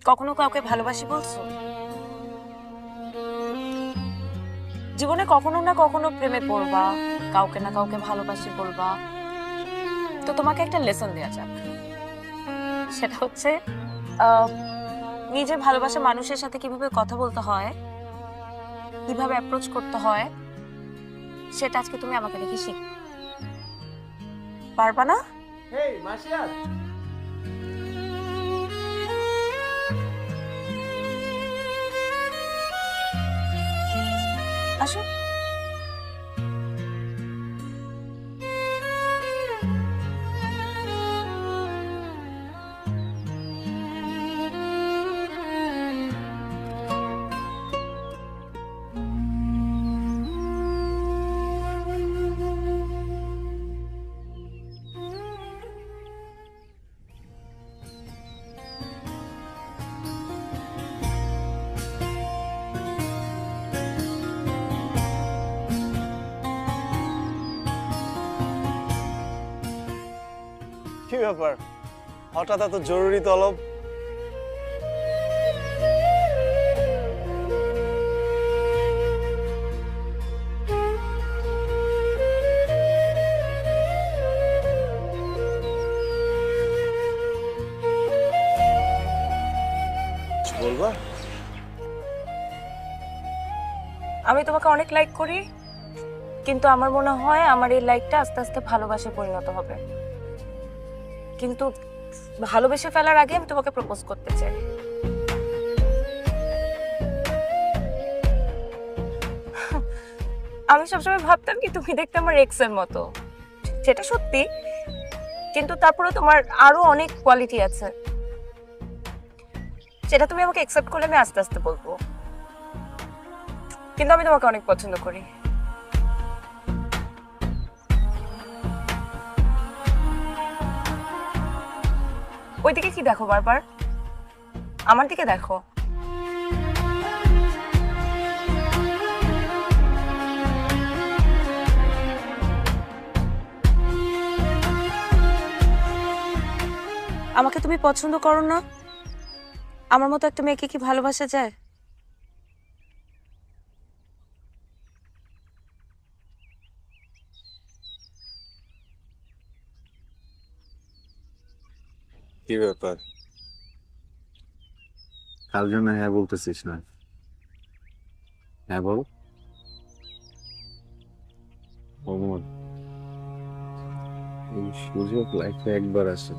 কখনো কাউকে ভালোবাসি বলছো? জীবনে কখনো না কখনো প্রেমে পড়বা, কাউকে না কাউকে ভালোবাসি বলবা। তো তোমাকে একটা লেসন দেয়া যাক। সেটা হচ্ছে আহ, নিজের ভালোবাসা মানুষের সাথে কিভাবে কথা বলতে হয়, কিভাবে অ্যাপ্রোচ করতে হয়, সেটা আজকে তুমি আমাকে দেখে শিখ পারবা না? হেই মাসিয়া, আসো। কি ব্যাপার? হঠাৎ এত জরুরি তলব? কিছু বলবা? আমি তোমাকে অনেক লাইক করি, কিন্তু আমার মনে হয় আমার এই লাইকটা আস্তে আস্তে ভালোবাসে পরিণত হবে। কিন্তু ভালোবেসে ফেলার আগে আমি তোমাকে প্রপোজ করতে চাই। আমি সবসময় ভাবতাম কি তুমি দেখতে আমার এক্স এর মতো, সেটা সত্যি, কিন্তু তারপরে তোমার আরো অনেক কোয়ালিটি আছে, সেটা তুমি আমাকে অ্যাকসেপ্ট করলে আমি আস্তে আস্তে বলবো। কিন্তু আমি তোমাকে অনেক পছন্দ করি। ওইদিকে কি দেখো বারবার? আমার দিকে দেখো। আমাকে তুমি পছন্দ করো না? আমার মতো একটা মেয়েকে কি ভালোবাসা যায়? কি ব্যাপার? কাল জন্য হ্যাঁ বলতেছিস না? হ্যাঁ বল। অমর, এই সুযোগ লাইফে একবার আসে।